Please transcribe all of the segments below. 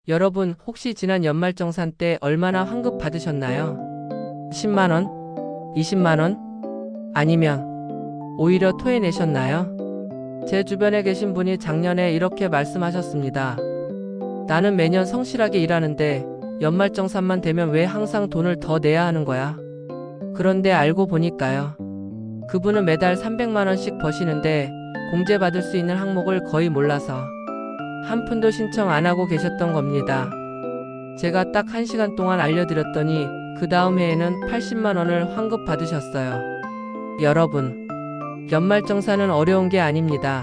여러분, 혹시 지난 연말정산 때 얼마나 환급 받으셨나요? 10만원? 20만원? 아니면 오히려 토해내셨나요? 제 주변에 계신 분이 작년에 이렇게 말씀하셨습니다. 나는 매년 성실하게 일하는데 연말정산만 되면 왜 항상 돈을 더 내야 하는 거야? 그런데 알고 보니까요. 그분은 매달 300만원씩 버시는데 공제받을 수 있는 항목을 거의 몰라서 한 푼도 신청 안 하고 계셨던 겁니다. 제가 딱 1시간 동안 알려드렸더니 그 다음 해에는 80만원을 환급 받으셨어요. 여러분, 연말정산은 어려운 게 아닙니다.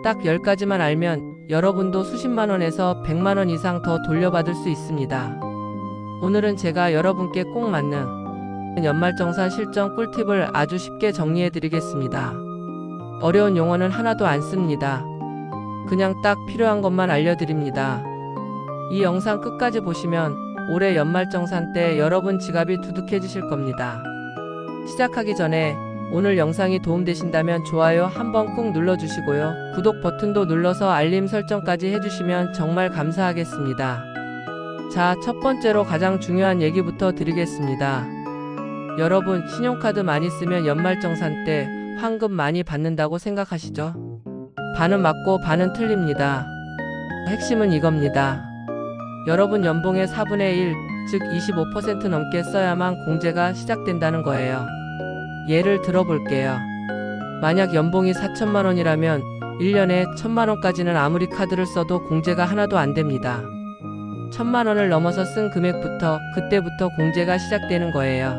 딱 10가지만 알면 여러분도 수십만원에서 100만원 이상 더 돌려받을 수 있습니다. 오늘은 제가 여러분께 꼭 맞는 연말정산 실전 꿀팁을 아주 쉽게 정리해드리겠습니다. 어려운 용어는 하나도 안 씁니다. 그냥 딱 필요한 것만 알려드립니다. 이 영상 끝까지 보시면 올해 연말정산 때 여러분 지갑이 두둑해지실 겁니다. 시작하기 전에 오늘 영상이 도움되신다면 좋아요 한번 꾹 눌러주시고요. 구독 버튼도 눌러서 알림 설정까지 해주시면 정말 감사하겠습니다. 자, 첫 번째로 가장 중요한 얘기부터 드리겠습니다. 여러분, 신용카드 많이 쓰면 연말정산 때 환급 많이 받는다고 생각하시죠? 반은 맞고 반은 틀립니다. 핵심은 이겁니다. 여러분 연봉의 4분의 1, 즉 25% 넘게 써야만 공제가 시작된다는 거예요. 예를 들어볼게요. 만약 연봉이 4천만원이라면 1년에 1,000만원까지는 아무리 카드를 써도 공제가 하나도 안 됩니다. 1,000만원을 넘어서 쓴 금액부터 그때부터 공제가 시작되는 거예요.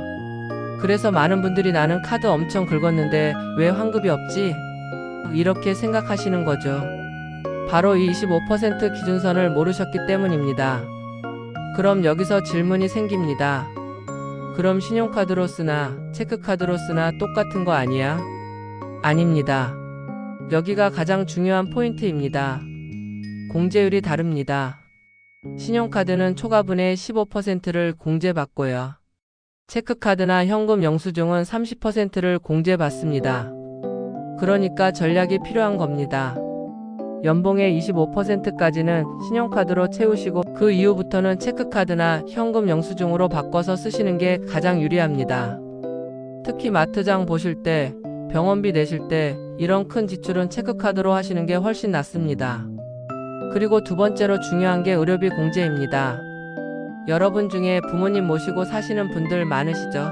그래서 많은 분들이 나는 카드 엄청 긁었는데 왜 환급이 없지? 이렇게 생각하시는 거죠. 바로 이 25% 기준선을 모르셨기 때문입니다. 그럼 여기서 질문이 생깁니다. 그럼 신용카드로 쓰나 체크카드로 쓰나 똑같은 거 아니야? 아닙니다. 여기가 가장 중요한 포인트입니다. 공제율이 다릅니다. 신용카드는 초과분의 15%를 공제받고요. 체크카드나 현금 영수증은 30%를 공제받습니다. 그러니까 전략이 필요한 겁니다. 연봉의 25%까지는 신용카드로 채우시고 그 이후부터는 체크카드나 현금 영수증으로 바꿔서 쓰시는 게 가장 유리합니다. 특히 마트장 보실 때, 병원비 내실 때 이런 큰 지출은 체크카드로 하시는 게 훨씬 낫습니다. 그리고 두 번째로 중요한 게 의료비 공제입니다. 여러분 중에 부모님 모시고 사시는 분들 많으시죠?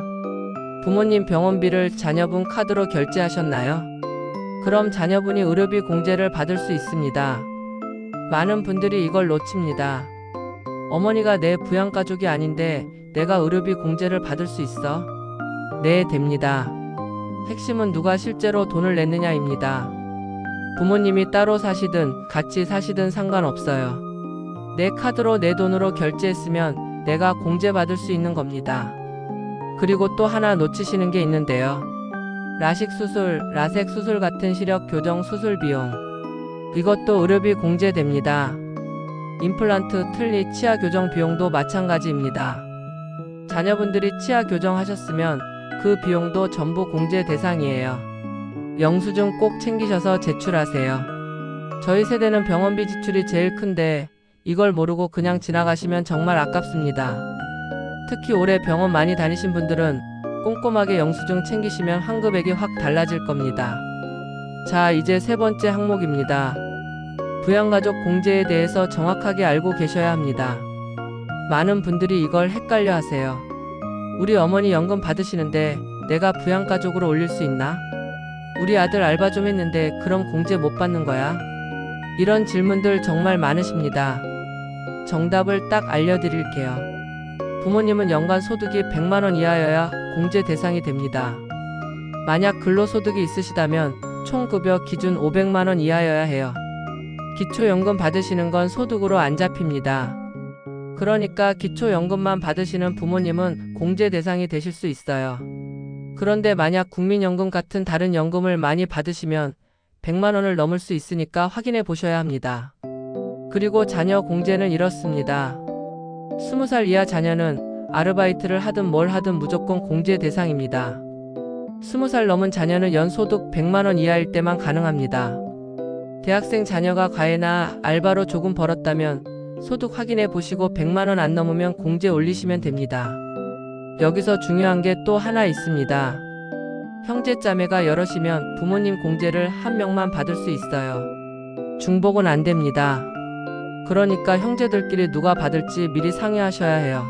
부모님 병원비를 자녀분 카드로 결제하셨나요? 그럼 자녀분이 의료비 공제를 받을 수 있습니다. 많은 분들이 이걸 놓칩니다. 어머니가 내 부양가족이 아닌데 내가 의료비 공제를 받을 수 있어? 네, 됩니다. 핵심은 누가 실제로 돈을 냈느냐입니다. 부모님이 따로 사시든 같이 사시든 상관없어요. 내 카드로 내 돈으로 결제했으면 내가 공제받을 수 있는 겁니다. 그리고 또 하나 놓치시는 게 있는데요. 라식 수술, 라섹 수술 같은 시력 교정 수술 비용. 이것도 의료비 공제됩니다. 임플란트, 틀니, 치아 교정 비용도 마찬가지입니다. 자녀분들이 치아 교정하셨으면 그 비용도 전부 공제 대상이에요. 영수증 꼭 챙기셔서 제출하세요. 저희 세대는 병원비 지출이 제일 큰데 이걸 모르고 그냥 지나가시면 정말 아깝습니다. 특히 올해 병원 많이 다니신 분들은 꼼꼼하게 영수증 챙기시면 환급액이 확 달라질 겁니다. 자, 이제 세 번째 항목입니다. 부양가족 공제에 대해서 정확하게 알고 계셔야 합니다. 많은 분들이 이걸 헷갈려 하세요. 우리 어머니 연금 받으시는데 내가 부양가족으로 올릴 수 있나? 우리 아들 알바 좀 했는데 그럼 공제 못 받는 거야? 이런 질문들 정말 많으십니다. 정답을 딱 알려드릴게요. 부모님은 연간 소득이 100만원 이하여야 공제 대상이 됩니다. 만약 근로소득이 있으시다면 총급여 기준 500만원 이하여야 해요. 기초연금 받으시는 건 소득으로 안 잡힙니다. 그러니까 기초연금만 받으시는 부모님은 공제 대상이 되실 수 있어요. 그런데 만약 국민연금 같은 다른 연금을 많이 받으시면 100만원을 넘을 수 있으니까 확인해 보셔야 합니다. 그리고 자녀 공제는 이렇습니다. 20살 이하 자녀는 아르바이트를 하든 뭘 하든 무조건 공제 대상입니다. 20살 넘은 자녀는 연소득 100만원 이하일 때만 가능합니다. 대학생 자녀가 과외나 알바로 조금 벌었다면 소득 확인해 보시고 100만 원 안 넘으면 공제 올리시면 됩니다. 여기서 중요한 게 또 하나 있습니다. 형제 자매가 여럿이면 부모님 공제를 한 명만 받을 수 있어요. 중복은 안 됩니다. 그러니까 형제들끼리 누가 받을지 미리 상의하셔야 해요.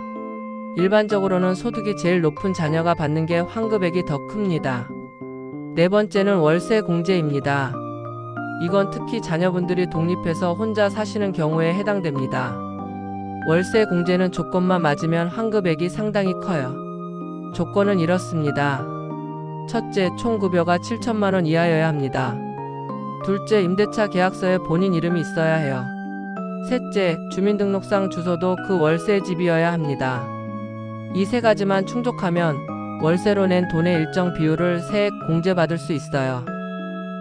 일반적으로는 소득이 제일 높은 자녀가 받는 게 환급액이 더 큽니다. 네 번째는 월세 공제입니다. 이건 특히 자녀분들이 독립해서 혼자 사시는 경우에 해당됩니다. 월세 공제는 조건만 맞으면 환급액이 상당히 커요. 조건은 이렇습니다. 첫째, 총 급여가 7천만 원 이하여야 합니다. 둘째, 임대차 계약서에 본인 이름이 있어야 해요. 셋째, 주민등록상 주소도 그 월세 집이어야 합니다. 이 세 가지만 충족하면 월세로 낸 돈의 일정 비율을 세액 공제받을 수 있어요.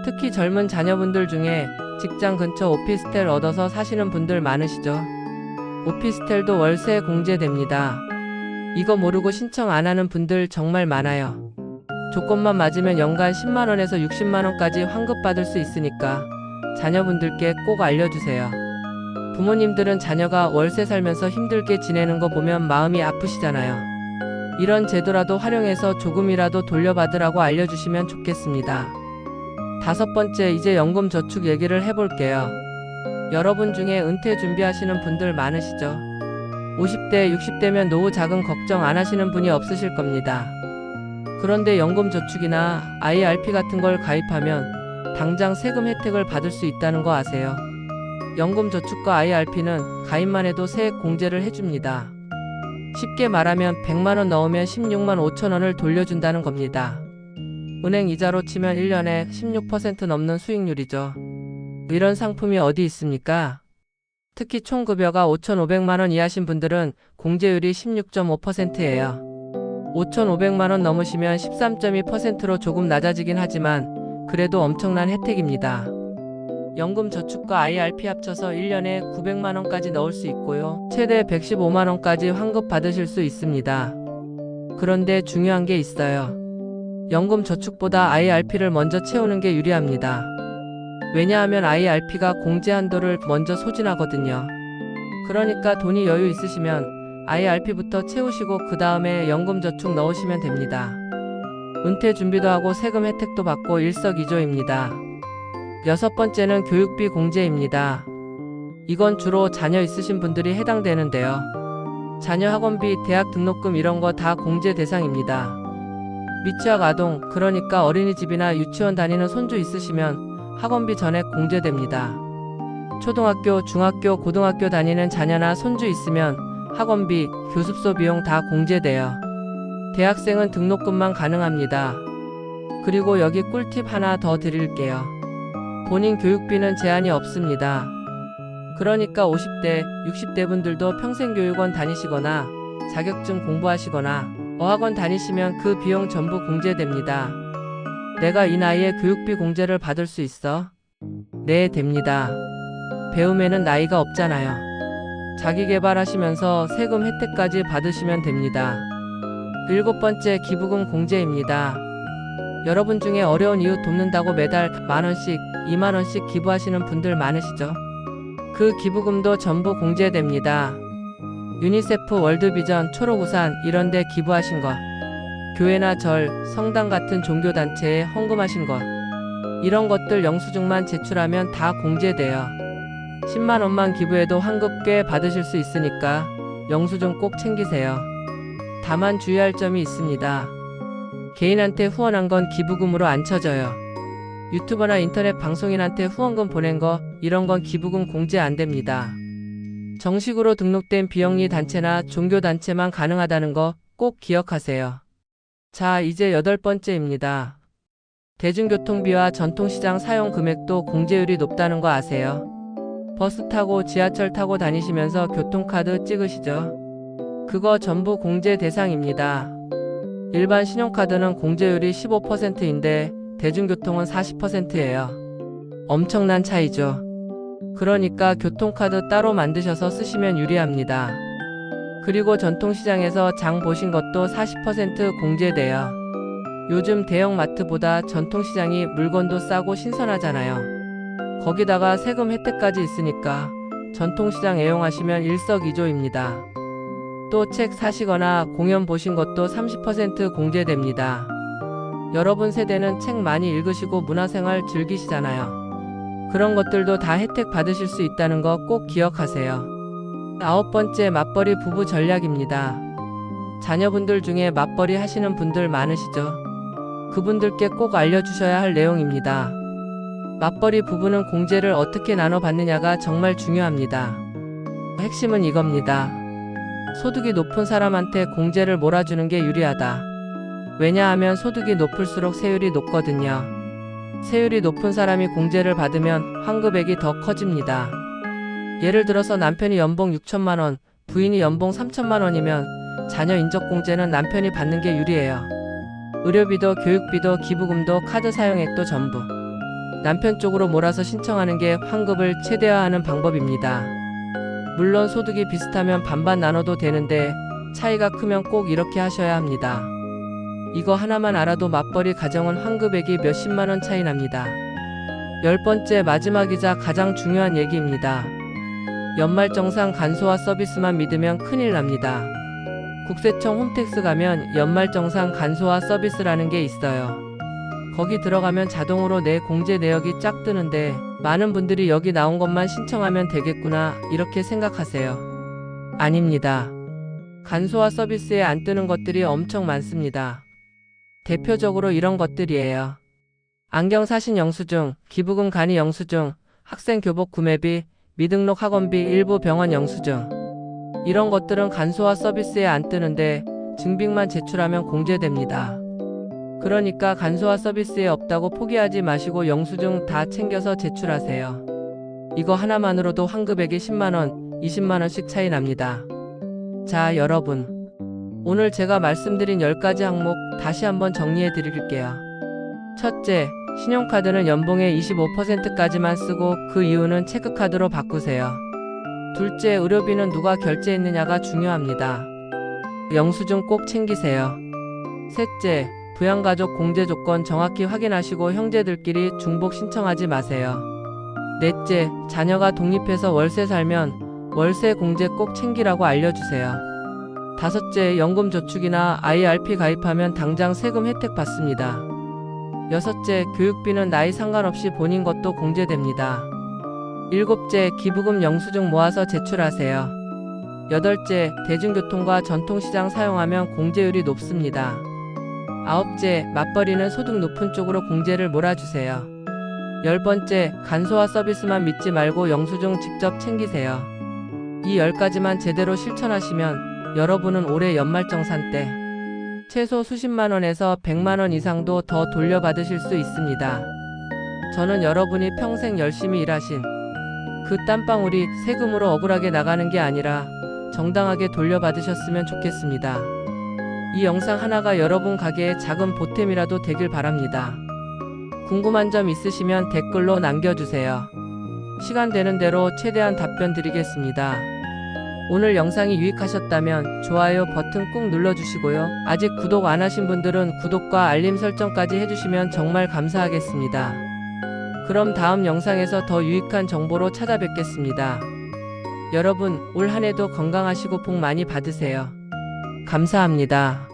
특히 젊은 자녀분들 중에 직장 근처 오피스텔 얻어서 사시는 분들 많으시죠? 오피스텔도 월세 공제됩니다. 이거 모르고 신청 안 하는 분들 정말 많아요. 조건만 맞으면 연간 10만 원에서 60만 원까지 환급받을 수 있으니까 자녀분들께 꼭 알려주세요. 부모님들은 자녀가 월세 살면서 힘들게 지내는 거 보면 마음이 아프시잖아요. 이런 제도라도 활용해서 조금이라도 돌려받으라고 알려주시면 좋겠습니다. 다섯 번째, 이제 연금저축 얘기를 해볼게요. 여러분 중에 은퇴 준비하시는 분들 많으시죠? 50대, 60대면 노후 자금 걱정 안 하시는 분이 없으실 겁니다. 그런데 연금저축이나 IRP 같은 걸 가입하면 당장 세금 혜택을 받을 수 있다는 거 아세요? 연금저축과 IRP는 가입만 해도 세액 공제를 해줍니다. 쉽게 말하면 100만 원 넣으면 16만 5천 원을 돌려준다는 겁니다. 은행 이자로 치면 1년에 16% 넘는 수익률이죠. 이런 상품이 어디 있습니까? 특히 총급여가 5,500만 원 이하신 분들은 공제율이 16.5%예요. 5,500만 원 넘으시면 13.2%로 조금 낮아지긴 하지만 그래도 엄청난 혜택입니다. 연금저축과 IRP 합쳐서 1년에 900만 원까지 넣을 수 있고요. 최대 115만 원까지 환급 받으실 수 있습니다. 그런데 중요한 게 있어요. 연금저축보다 IRP를 먼저 채우는 게 유리합니다. 왜냐하면 IRP가 공제 한도를 먼저 소진하거든요. 그러니까 돈이 여유 있으시면 IRP부터 채우시고 그 다음에 연금저축 넣으시면 됩니다. 은퇴 준비도 하고 세금 혜택도 받고 일석이조입니다. 여섯 번째는 교육비 공제입니다. 이건 주로 자녀 있으신 분들이 해당되는데요. 자녀 학원비, 대학 등록금 이런 거 다 공제 대상입니다. 미취학 아동, 그러니까 어린이집이나 유치원 다니는 손주 있으시면 학원비 전액 공제됩니다. 초등학교, 중학교, 고등학교 다니는 자녀나 손주 있으면 학원비, 교습소 비용 다 공제돼요. 대학생은 등록금만 가능합니다. 그리고 여기 꿀팁 하나 더 드릴게요. 본인 교육비는 제한이 없습니다. 그러니까 50대, 60대 분들도 평생교육원 다니시거나 자격증 공부하시거나 어학원 다니시면 그 비용 전부 공제됩니다. 내가 이 나이에 교육비 공제를 받을 수 있어? 네, 됩니다. 배움에는 나이가 없잖아요. 자기계발하시면서 세금 혜택까지 받으시면 됩니다. 일곱 번째, 기부금 공제입니다. 여러분 중에 어려운 이웃 돕는다고 매달 10,000원씩, 20,000원씩 기부하시는 분들 많으시죠? 그 기부금도 전부 공제됩니다. 유니세프, 월드비전, 초록우산 이런 데 기부하신 것, 교회나 절, 성당 같은 종교단체에 헌금하신 것, 이런 것들 영수증만 제출하면 다 공제돼요. 10만 원만 기부해도 환급 꽤 받으실 수 있으니까 영수증 꼭 챙기세요. 다만 주의할 점이 있습니다. 개인한테 후원한 건 기부금으로 안 쳐져요. 유튜버나 인터넷 방송인한테 후원금 보낸 거 이런 건 기부금 공제 안 됩니다. 정식으로 등록된 비영리 단체나 종교단체만 가능하다는 거 꼭 기억하세요. 자, 이제 여덟 번째입니다. 대중교통비와 전통시장 사용 금액도 공제율이 높다는 거 아세요? 버스 타고 지하철 타고 다니시면서 교통카드 찍으시죠? 그거 전부 공제 대상입니다. 일반 신용카드는 공제율이 15%인데 대중교통은 40%예요. 엄청난 차이죠. 그러니까 교통카드 따로 만드셔서 쓰시면 유리합니다. 그리고 전통시장에서 장 보신 것도 40% 공제돼요. 요즘 대형마트보다 전통시장이 물건도 싸고 신선하잖아요. 거기다가 세금 혜택까지 있으니까 전통시장 애용하시면 일석이조입니다. 또 책 사시거나 공연 보신 것도 30% 공제됩니다. 여러분 세대는 책 많이 읽으시고 문화생활 즐기시잖아요. 그런 것들도 다 혜택 받으실 수 있다는 거 꼭 기억하세요. 9번째, 맞벌이 부부 전략입니다. 자녀분들 중에 맞벌이 하시는 분들 많으시죠? 그분들께 꼭 알려주셔야 할 내용입니다. 맞벌이 부부는 공제를 어떻게 나눠받느냐가 정말 중요합니다. 핵심은 이겁니다. 소득이 높은 사람한테 공제를 몰아주는 게 유리하다. 왜냐하면 소득이 높을수록 세율이 높거든요. 세율이 높은 사람이 공제를 받으면 환급액이 더 커집니다. 예를 들어서 남편이 연봉 6천만 원, 부인이 연봉 3천만 원이면 자녀 인적공제는 남편이 받는 게 유리해요. 의료비도 교육비도 기부금도 카드 사용액도 전부 남편 쪽으로 몰아서 신청하는 게 환급을 최대화하는 방법입니다. 물론 소득이 비슷하면 반반 나눠도 되는데 차이가 크면 꼭 이렇게 하셔야 합니다. 이거 하나만 알아도 맞벌이 가정은 환급액이 몇십만 원 차이 납니다. 10번째, 마지막이자 가장 중요한 얘기입니다. 연말정산 간소화 서비스만 믿으면 큰일 납니다. 국세청 홈택스 가면 연말정산 간소화 서비스라는 게 있어요. 거기 들어가면 자동으로 내 공제 내역이 쫙 뜨는데 많은 분들이 여기 나온 것만 신청하면 되겠구나 이렇게 생각하세요. 아닙니다. 간소화 서비스에 안 뜨는 것들이 엄청 많습니다. 대표적으로 이런 것들이에요. 안경 사신 영수증, 기부금 간이 영수증, 학생 교복 구매비, 미등록 학원비, 일부 병원 영수증. 이런 것들은 간소화 서비스에 안 뜨는데 증빙만 제출하면 공제됩니다. 그러니까 간소화 서비스에 없다고 포기하지 마시고 영수증 다 챙겨서 제출하세요. 이거 하나만으로도 환급액이 10만원, 20만원씩 차이 납니다. 자, 여러분. 오늘 제가 말씀드린 10가지 항목 다시 한번 정리해 드릴게요. 첫째, 신용카드는 연봉의 25%까지만 쓰고 그 이후는 체크카드로 바꾸세요. 둘째, 의료비는 누가 결제했느냐가 중요합니다. 영수증 꼭 챙기세요. 셋째, 부양가족 공제 조건 정확히 확인하시고 형제들끼리 중복 신청하지 마세요. 넷째, 자녀가 독립해서 월세 살면 월세 공제 꼭 챙기라고 알려주세요. 다섯째, 연금저축이나 IRP 가입하면 당장 세금 혜택 받습니다. 여섯째, 교육비는 나이 상관없이 본인 것도 공제됩니다. 일곱째, 기부금 영수증 모아서 제출하세요. 여덟째, 대중교통과 전통시장 사용하면 공제율이 높습니다. 아홉째, 맞벌이는 소득 높은 쪽으로 공제를 몰아주세요. 10번째, 간소화 서비스만 믿지 말고 영수증 직접 챙기세요. 이 10가지만 제대로 실천하시면 여러분은 올해 연말정산 때 최소 수십만원에서 100만원 이상도 더 돌려받으실 수 있습니다. 저는 여러분이 평생 열심히 일하신 그 땀방울이 세금으로 억울하게 나가는 게 아니라 정당하게 돌려받으셨으면 좋겠습니다. 이 영상 하나가 여러분 가게에 작은 보탬이라도 되길 바랍니다. 궁금한 점 있으시면 댓글로 남겨주세요. 시간 되는 대로 최대한 답변 드리겠습니다. 오늘 영상이 유익하셨다면 좋아요 버튼 꾹 눌러주시고요. 아직 구독 안 하신 분들은 구독과 알림 설정까지 해주시면 정말 감사하겠습니다. 그럼 다음 영상에서 더 유익한 정보로 찾아뵙겠습니다. 여러분, 올 한해도 건강하시고 복 많이 받으세요. 감사합니다.